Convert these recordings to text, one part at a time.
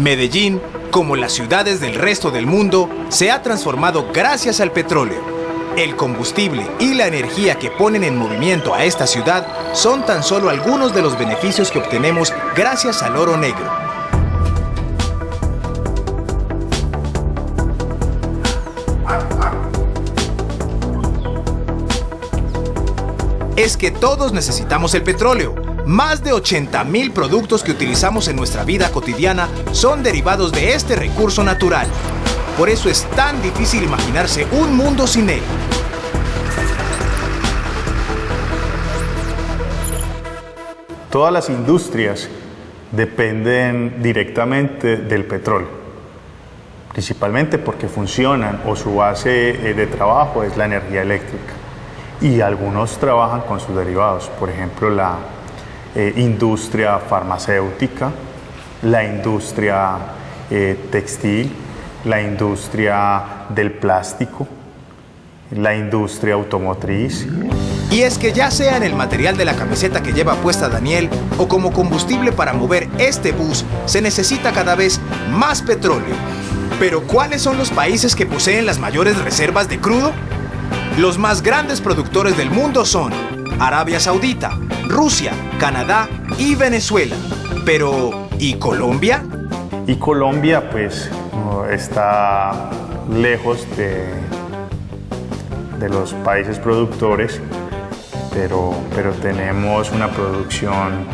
Medellín, como las ciudades del resto del mundo, se ha transformado gracias al petróleo. El combustible y la energía que ponen en movimiento a esta ciudad son tan solo algunos de los beneficios que obtenemos gracias al oro negro. Es que todos necesitamos el petróleo. Más de 80.000 productos que utilizamos en nuestra vida cotidiana son derivados de este recurso natural. Por eso es tan difícil imaginarse un mundo sin él. Todas las industrias dependen directamente del petróleo, principalmente porque funcionan o su base de trabajo es la energía eléctrica. Y algunos trabajan con sus derivados, por ejemplo la industria farmacéutica, la industria textil, la industria del plástico, la industria automotriz. Y es que ya sea en el material de la camiseta que lleva puesta Daniel o como combustible para mover este bus, se necesita cada vez más petróleo. Pero ¿cuáles son los países que poseen las mayores reservas de crudo? Los más grandes productores del mundo son Arabia Saudita, Rusia, Canadá y Venezuela. Pero, ¿y Colombia? Y Colombia, pues, está lejos de los países productores, pero tenemos una producción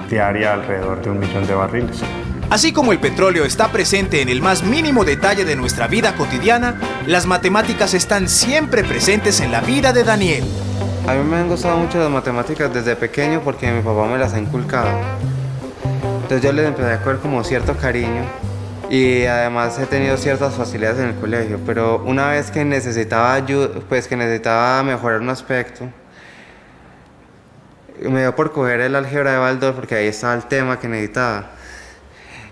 diaria alrededor de 1 millón de barriles. Así como el petróleo está presente en el más mínimo detalle de nuestra vida cotidiana, las matemáticas están siempre presentes en la vida de Daniel. A mí me han gustado mucho las matemáticas desde pequeño porque mi papá me las ha inculcado. Entonces yo les empecé a coger como cierto cariño y además he tenido ciertas facilidades en el colegio, pero una vez que necesitaba ayuda, pues que necesitaba mejorar un aspecto, me dio por coger el álgebra de Baldor porque ahí estaba el tema que necesitaba.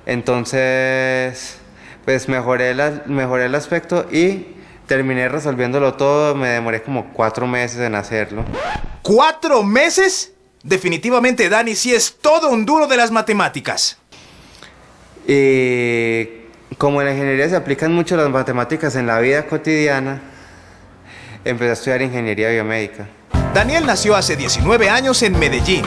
Entonces, pues mejoré el aspecto y terminé resolviéndolo todo. Me demoré como 4 meses en hacerlo. ¿4 meses? Definitivamente Dani sí es todo un duro de las matemáticas. Y como en la ingeniería se aplican mucho las matemáticas en la vida cotidiana, empecé a estudiar ingeniería biomédica. Daniel nació hace 19 años en Medellín.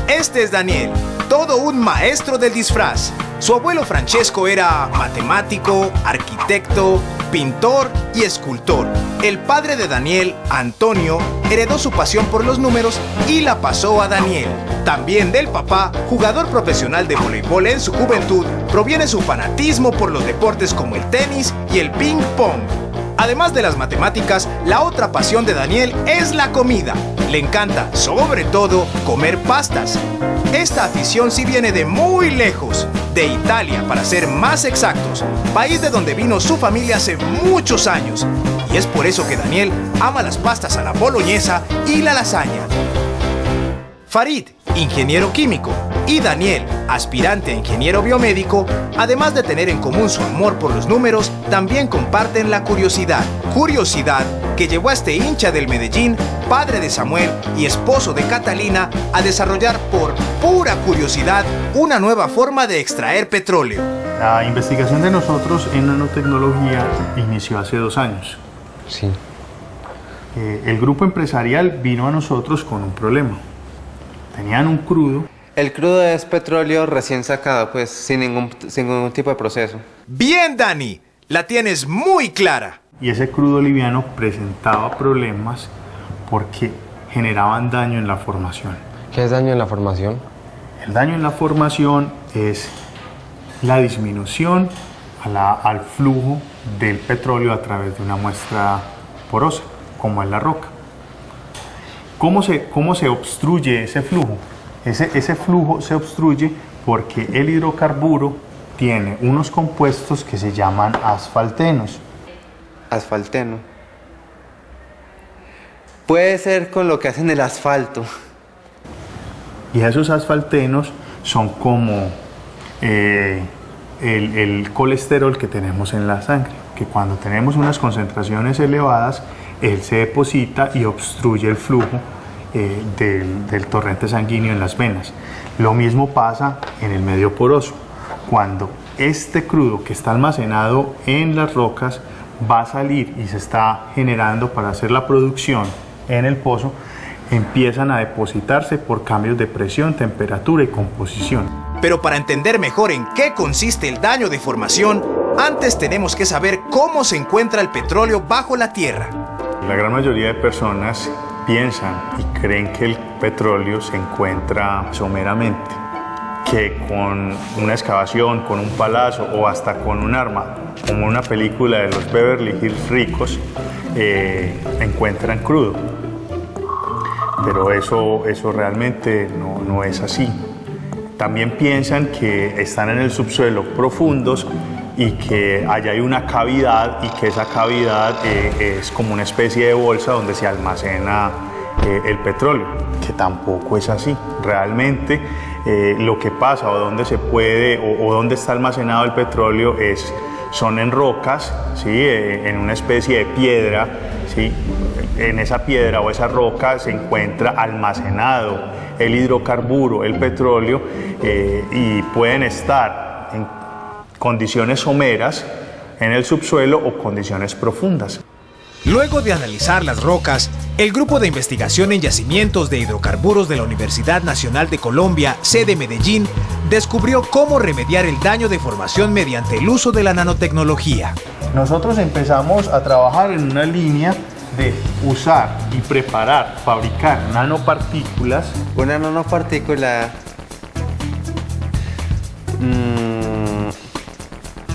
Este es Daniel, todo un maestro del disfraz. Su abuelo Francesco era matemático, arquitecto, pintor y escultor. El padre de Daniel, Antonio, heredó su pasión por los números y la pasó a Daniel. También del papá, jugador profesional de voleibol en su juventud, proviene su fanatismo por los deportes como el tenis y el ping pong. Además de las matemáticas, la otra pasión de Daniel es la comida. Le encanta, sobre todo, comer pastas. Esta afición sí viene de muy lejos, de Italia para ser más exactos, país de donde vino su familia hace muchos años. Y es por eso que Daniel ama las pastas a la boloñesa y la lasaña. Farid, ingeniero químico, y Daniel, aspirante a ingeniero biomédico, además de tener en común su amor por los números, también comparten la curiosidad. Curiosidad que llevó a este hincha del Medellín, padre de Samuel y esposo de Catalina, a desarrollar por pura curiosidad una nueva forma de extraer petróleo. La investigación de nosotros en nanotecnología inició hace 2 años. Sí. El grupo empresarial vino a nosotros con un problema. Tenían un crudo. El crudo es petróleo recién sacado, pues sin ningún tipo de proceso. Bien, Dani, la tienes muy clara. Y ese crudo liviano presentaba problemas porque generaban daño en la formación. ¿Qué es daño en la formación? El daño en la formación es la disminución al flujo del petróleo a través de una muestra porosa, como es la roca. ¿Cómo se obstruye ese flujo? Ese flujo se obstruye porque el hidrocarburo tiene unos compuestos que se llaman asfaltenos. Asfalteno. Puede ser con lo que hacen el asfalto. Y esos asfaltenos son como el colesterol que tenemos en la sangre, que cuando tenemos unas concentraciones elevadas, él se deposita y obstruye el flujo del torrente sanguíneo en las venas. Lo mismo pasa en el medio poroso. Cuando este crudo que está almacenado en las rocas va a salir y se está generando para hacer la producción en el pozo, empiezan a depositarse por cambios de presión, temperatura y composición. Pero para entender mejor en qué consiste el daño de formación, antes tenemos que saber cómo se encuentra el petróleo bajo la tierra. La gran mayoría de personas piensan y creen que el petróleo se encuentra someramente, que con una excavación, con un palazo o hasta con un arma, como una película de los Beverly Hills ricos, encuentran crudo. Pero eso realmente no es así. También piensan que están en el subsuelo profundos y que allá hay una cavidad y que esa cavidad es como una especie de bolsa donde se almacena el petróleo, que tampoco es así. Realmente lo que pasa o dónde se puede o dónde está almacenado el petróleo son en rocas, ¿sí? En una especie de piedra, ¿sí? En esa piedra o esa roca se encuentra almacenado el hidrocarburo, el petróleo, y pueden estar en condiciones someras en el subsuelo o condiciones profundas. Luego de analizar las rocas, el Grupo de Investigación en Yacimientos de Hidrocarburos de la Universidad Nacional de Colombia, sede Medellín, descubrió cómo remediar el daño de formación mediante el uso de la nanotecnología. Nosotros empezamos a trabajar en una línea de usar y preparar, fabricar nanopartículas. Una nanopartícula,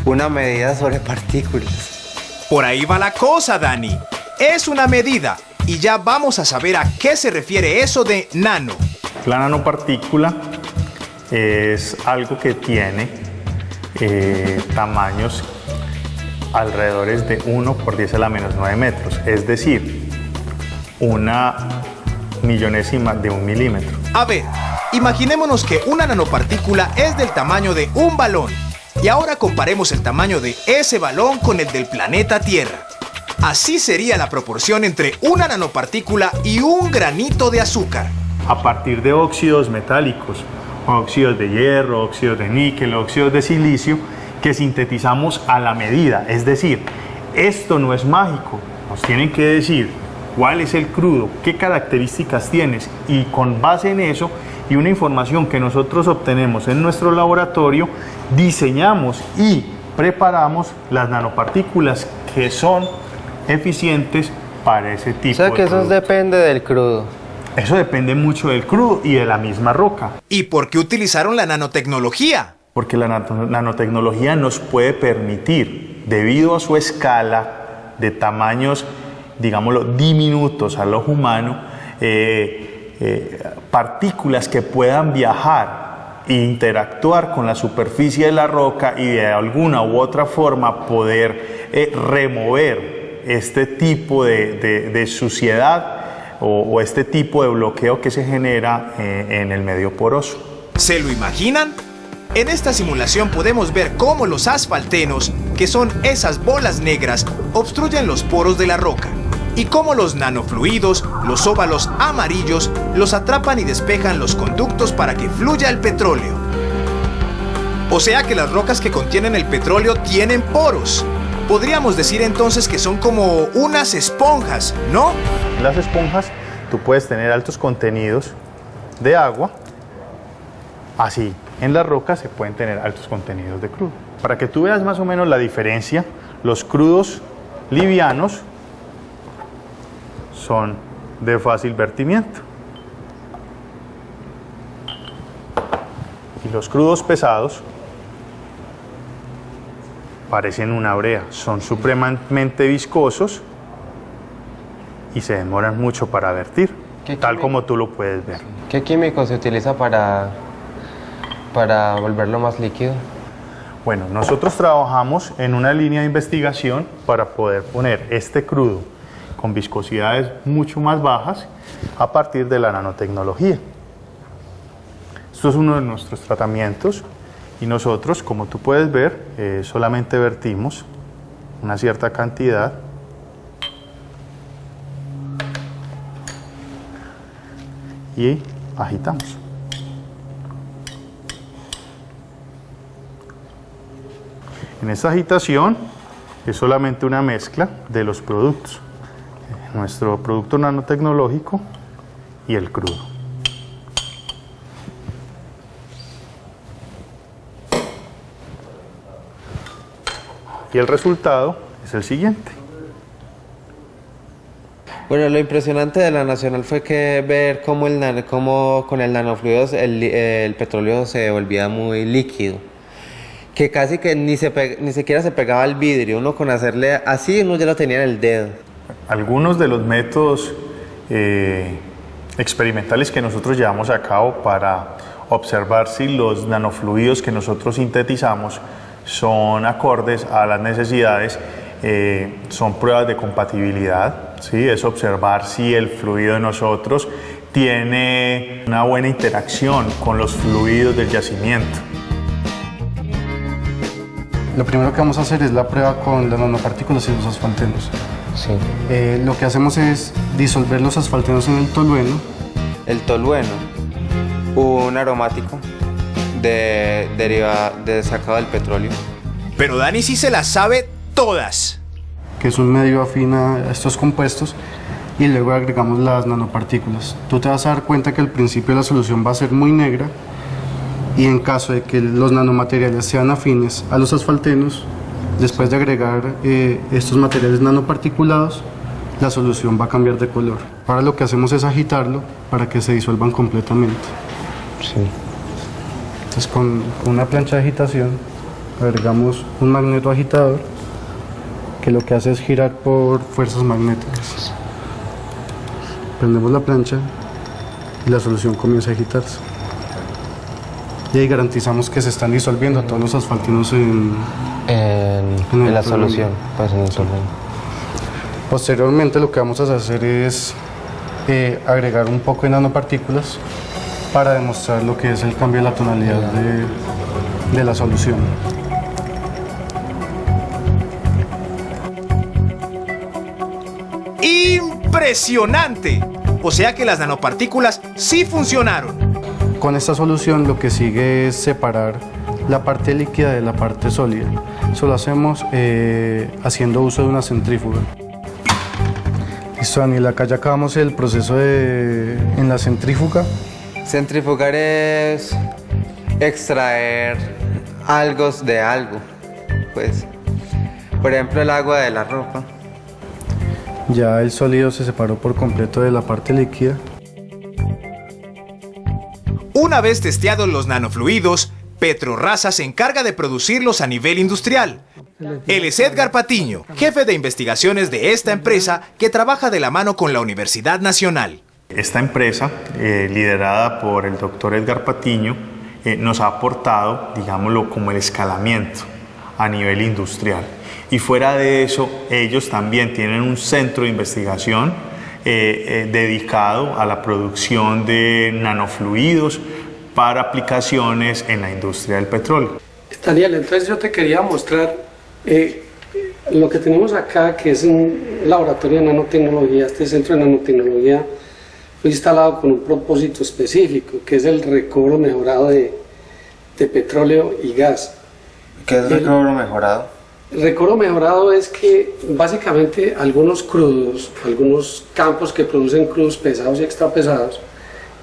una medida sobre partículas. Por ahí va la cosa, Dani. Es una medida y ya vamos a saber a qué se refiere eso de nano. La nanopartícula es algo que tiene tamaños alrededor de 1 por 10 a la menos 9 metros, es decir, una millonésima de un milímetro. A ver, imaginémonos que una nanopartícula es del tamaño de un balón. Y ahora comparemos el tamaño de ese balón con el del planeta Tierra. Así sería la proporción entre una nanopartícula y un granito de azúcar. A partir de óxidos metálicos, óxidos de hierro, óxidos de níquel, óxidos de silicio, que sintetizamos a la medida. Es decir, esto no es mágico. Nos tienen que decir cuál es el crudo, qué características tienes, y con base en eso y una información que nosotros obtenemos en nuestro laboratorio, diseñamos y preparamos las nanopartículas que son eficientes para ese tipo de O sea que eso producto. depende del crudo. Eso depende mucho del crudo y de la misma roca. ¿Y por qué utilizaron la nanotecnología? Porque la nanotecnología nos puede permitir, debido a su escala de tamaños, digámoslo, diminutos al ojo humano, partículas que puedan viajar e interactuar con la superficie de la roca y de alguna u otra forma poder remover este tipo de suciedad o este tipo de bloqueo que se genera en el medio poroso. ¿Se lo imaginan? En esta simulación podemos ver cómo los asfaltenos, que son esas bolas negras, obstruyen los poros de la roca, y cómo los nanofluidos, los óvalos amarillos, los atrapan y despejan los conductos para que fluya el petróleo. O sea que las rocas que contienen el petróleo tienen poros. Podríamos decir entonces que son como unas esponjas, ¿no? En las esponjas tú puedes tener altos contenidos de agua, así en las rocas se pueden tener altos contenidos de crudo. Para que tú veas más o menos la diferencia, los crudos livianos son de fácil vertimiento y los crudos pesados parecen una brea, son supremamente viscosos y se demoran mucho para vertir, tal como tú lo puedes ver. ¿Qué químico se utiliza para volverlo más líquido? Bueno, nosotros trabajamos en una línea de investigación para poder poner este crudo con viscosidades mucho más bajas a partir de la nanotecnología. Esto es uno de nuestros tratamientos y nosotros, como tú puedes ver, solamente vertimos una cierta cantidad y agitamos. En esta agitación es solamente una mezcla de los productos, nuestro producto nanotecnológico y el crudo. Y el resultado es el siguiente. Bueno, lo impresionante de la Nacional fue que ver cómo con el nanofluidos el petróleo se volvía muy líquido. Que casi que ni siquiera se pegaba al vidrio. Uno con hacerle así, uno ya lo tenía en el dedo. Algunos de los métodos experimentales que nosotros llevamos a cabo para observar si los nanofluidos que nosotros sintetizamos son acordes a las necesidades, son pruebas de compatibilidad, ¿sí? Es observar si el fluido de nosotros tiene una buena interacción con los fluidos del yacimiento. Lo primero que vamos a hacer es la prueba con las nanopartículas y los asfaltenos. Sí. Lo que hacemos es disolver los asfaltenos en el tolueno. El tolueno, un aromático sacado del petróleo. Pero Dani sí se las sabe todas. Que es un medio afín a estos compuestos, y luego agregamos las nanopartículas. Tú te vas a dar cuenta que al principio la solución va a ser muy negra, y en caso de que los nanomateriales sean afines a los asfaltenos, después de agregar estos materiales nanoparticulados, la solución va a cambiar de color. Ahora lo que hacemos es agitarlo para que se disuelvan completamente. Sí. Entonces con una plancha de agitación agregamos un magneto agitador que lo que hace es girar por fuerzas magnéticas. Prendemos la plancha y la solución comienza a agitarse. Y ahí garantizamos que se están disolviendo todos los asfaltinos en la solución. Pues en el solvente. Posteriormente lo que vamos a hacer es agregar un poco de nanopartículas para demostrar lo que es el cambio de la tonalidad de la solución. ¡Impresionante! O sea que las nanopartículas sí funcionaron. Con esta solución lo que sigue es separar la parte líquida de la parte sólida. Eso lo hacemos haciendo uso de una centrífuga. Listo, Daniel, acá ya acabamos el proceso en la centrífuga. Centrifugar es extraer algo de algo. Pues, por ejemplo, el agua de la ropa. Ya el sólido se separó por completo de la parte líquida. Una vez testeados los nanofluidos, Petrorraza se encarga de producirlos a nivel industrial. Él es Edgar Patiño, jefe de investigaciones de esta empresa que trabaja de la mano con la Universidad Nacional. Esta empresa, liderada por el doctor Edgar Patiño, nos ha aportado, digámoslo, como el escalamiento a nivel industrial. Y fuera de eso, ellos también tienen un centro de investigación dedicado a la producción de nanofluidos para aplicaciones en la industria del petróleo. Daniel, entonces yo te quería mostrar lo que tenemos acá, que es un laboratorio de nanotecnología. Este centro de nanotecnología fue instalado con un propósito específico, que es el recobro mejorado de petróleo y gas. ¿Qué es recobro mejorado? El recobro mejorado es que básicamente algunos crudos, algunos campos que producen crudos pesados y extrapesados,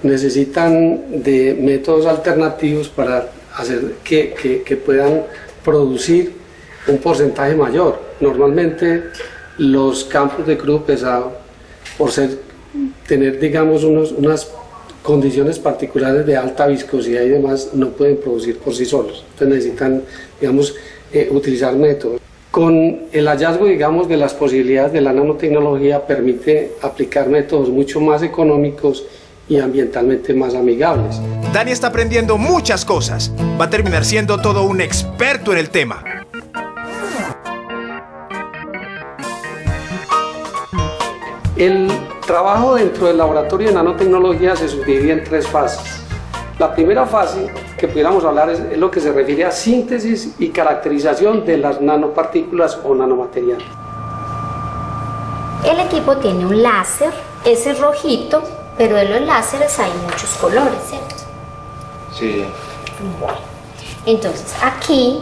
necesitan de métodos alternativos para hacer que puedan producir un porcentaje mayor. Normalmente los campos de crudo pesado, por tener digamos unas condiciones particulares de alta viscosidad y demás, no pueden producir por sí solos. Entonces necesitan, digamos, utilizar métodos. Con el hallazgo, digamos, de las posibilidades de la nanotecnología, permite aplicar métodos mucho más económicos y ambientalmente más amigables. Dani está aprendiendo muchas cosas. Va a terminar siendo todo un experto en el tema. El trabajo dentro del laboratorio de nanotecnología se subdivide en 3 fases. La primera fase que pudiéramos hablar es lo que se refiere a síntesis y caracterización de las nanopartículas o nanomateriales. El equipo tiene un láser, ese es rojito, pero de los láseres hay muchos colores, ¿cierto? Sí. Bueno. Entonces aquí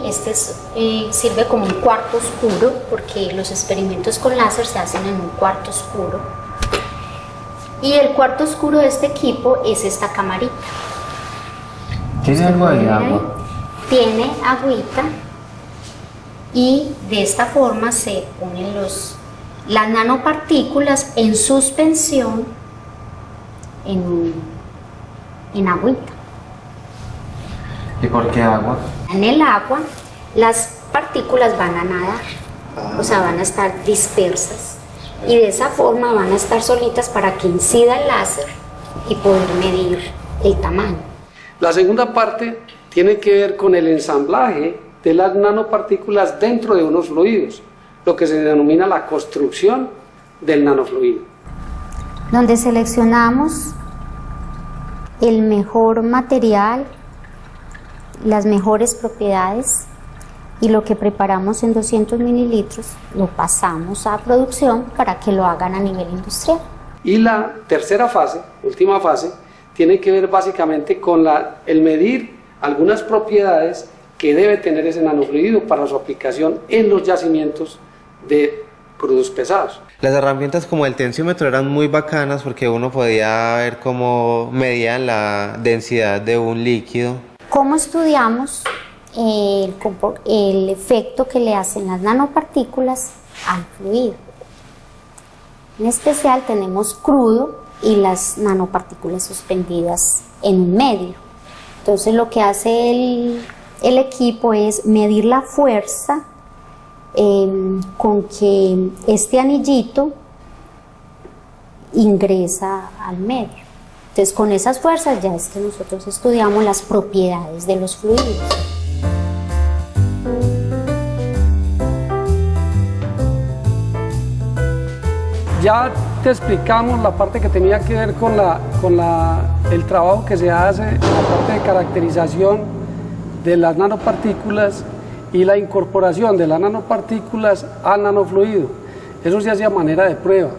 sirve como un cuarto oscuro porque los experimentos con láser se hacen en un cuarto oscuro. Y el cuarto oscuro de este equipo es esta camarita. ¿Tiene algo de agua? Tiene agüita y de esta forma se ponen las nanopartículas en suspensión en agüita. ¿Y por qué agua? En el agua las partículas van a nadar, o sea, van a estar dispersas y de esa forma van a estar solitas para que incida el láser y poder medir el tamaño. La segunda parte tiene que ver con el ensamblaje de las nanopartículas dentro de unos fluidos, lo que se denomina la construcción del nanofluido. Donde seleccionamos el mejor material, las mejores propiedades y lo que preparamos en 200 mililitros lo pasamos a producción para que lo hagan a nivel industrial. Y la tercera fase, última fase, tiene que ver básicamente con el medir algunas propiedades que debe tener ese nanofluido para su aplicación en los yacimientos de crudos pesados. Las herramientas como el tensiómetro eran muy bacanas porque uno podía ver cómo medían la densidad de un líquido. ¿Cómo estudiamos el efecto que le hacen las nanopartículas al fluido? En especial tenemos crudo y las nanopartículas suspendidas en un medio. Entonces lo que hace el equipo es medir la fuerza con que este anillito ingresa al medio. Entonces con esas fuerzas ya es que nosotros estudiamos las propiedades de los fluidos. Ya te explicamos la parte que tenía que ver con el trabajo que se hace en la parte de caracterización de las nanopartículas y la incorporación de las nanopartículas al nanofluido. Eso se hace a manera de prueba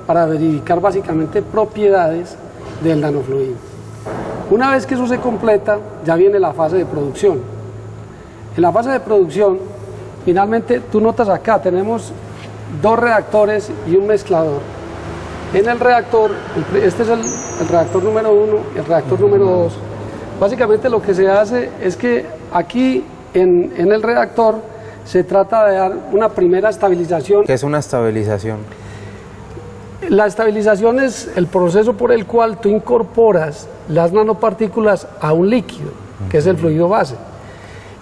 para verificar básicamente propiedades del nanofluido. Una vez que eso se completa, ya viene la fase de producción. En la fase de producción, finalmente, tú notas acá, tenemos 2 reactores y un mezclador. En el reactor, este es el reactor número 1 y el reactor número 2. Básicamente lo que se hace es que aquí en el reactor se trata de dar una primera estabilización. ¿Qué es una estabilización? La estabilización es el proceso por el cual tú incorporas las nanopartículas a un líquido, que es el fluido base,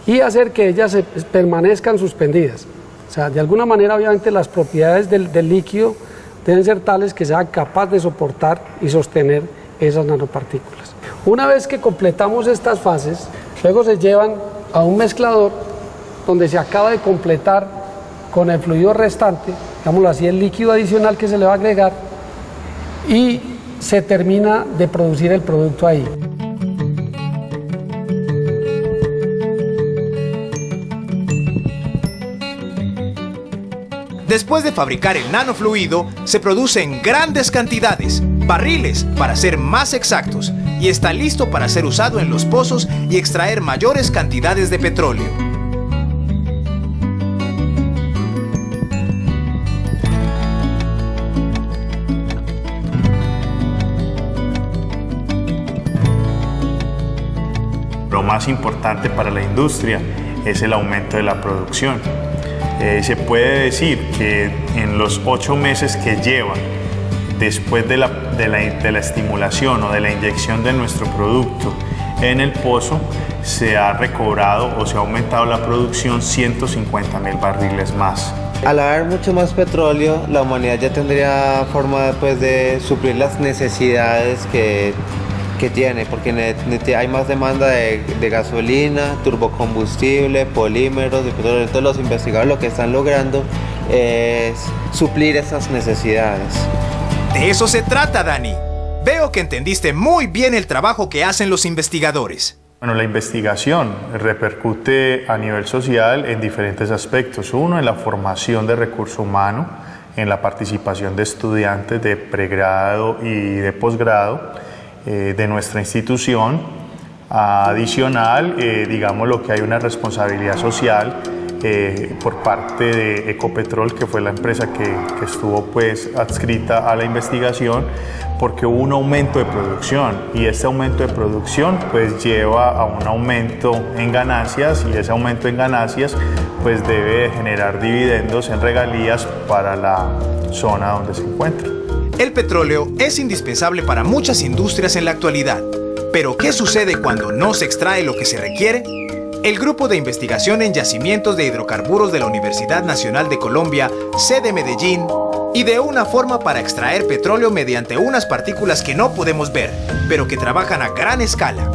y hacer que ellas permanezcan suspendidas. O sea, de alguna manera, obviamente, las propiedades del líquido deben ser tales que sea capaz de soportar y sostener esas nanopartículas. Una vez que completamos estas fases, luego se llevan a un mezclador donde se acaba de completar con el fluido restante, digámoslo así, el líquido adicional que se le va a agregar, y se termina de producir el producto ahí. Después de fabricar el nanofluido, se produce en grandes cantidades, barriles para ser más exactos, y está listo para ser usado en los pozos y extraer mayores cantidades de petróleo. Lo más importante para la industria es el aumento de la producción. Se puede decir que en los 8 meses que lleva después de la estimulación o de la inyección de nuestro producto en el pozo, se ha recobrado o se ha aumentado la producción 150.000 barriles más. Al haber mucho más petróleo, la humanidad ya tendría forma pues, de suplir las necesidades que tiene, porque hay más demanda de gasolina, turbocombustible, polímeros, de petróleo. Entonces los investigadores lo que están logrando es suplir esas necesidades. De eso se trata, Dani. Veo que entendiste muy bien el trabajo que hacen los investigadores. Bueno, la investigación repercute a nivel social en diferentes aspectos. Uno, en la formación de recurso humano, en la participación de estudiantes de pregrado y de posgrado de nuestra institución, Adicional, digamos lo que hay una responsabilidad social por parte de Ecopetrol, que fue la empresa que estuvo pues adscrita a la investigación, porque hubo un aumento de producción y este aumento de producción pues lleva a un aumento en ganancias y ese aumento en ganancias pues debe generar dividendos en regalías para la zona donde se encuentra. El petróleo es indispensable para muchas industrias en la actualidad, pero ¿qué sucede cuando no se extrae lo que se requiere? El Grupo de Investigación en Yacimientos de Hidrocarburos de la Universidad Nacional de Colombia, sede Medellín, ideó una forma para extraer petróleo mediante unas partículas que no podemos ver, pero que trabajan a gran escala.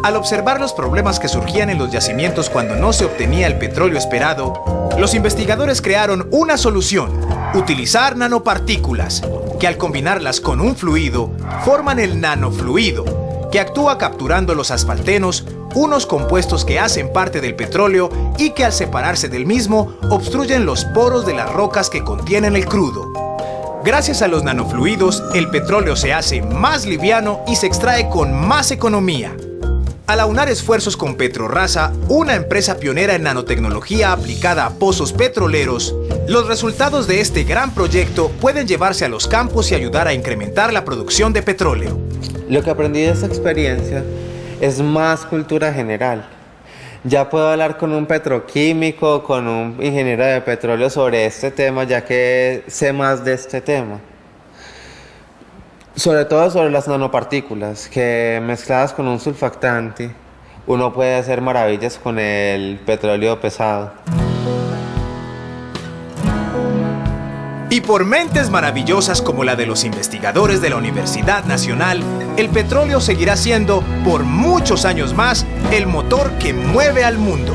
Al observar los problemas que surgían en los yacimientos cuando no se obtenía el petróleo esperado, los investigadores crearon una solución: utilizar nanopartículas, que al combinarlas con un fluido, forman el nanofluido, que actúa capturando los asfaltenos, unos compuestos que hacen parte del petróleo y que al separarse del mismo obstruyen los poros de las rocas que contienen el crudo. Gracias a los nanofluidos, el petróleo se hace más liviano y se extrae con más economía. Al aunar esfuerzos con Petrorraza, una empresa pionera en nanotecnología aplicada a pozos petroleros, los resultados de este gran proyecto pueden llevarse a los campos y ayudar a incrementar la producción de petróleo. Lo que aprendí de esta experiencia es más cultura general. Ya puedo hablar con un petroquímico, con un ingeniero de petróleo sobre este tema, ya que sé más de este tema. Sobre todo sobre las nanopartículas, que mezcladas con un surfactante, uno puede hacer maravillas con el petróleo pesado. Y por mentes maravillosas como la de los investigadores de la Universidad Nacional, el petróleo seguirá siendo, por muchos años más, el motor que mueve al mundo.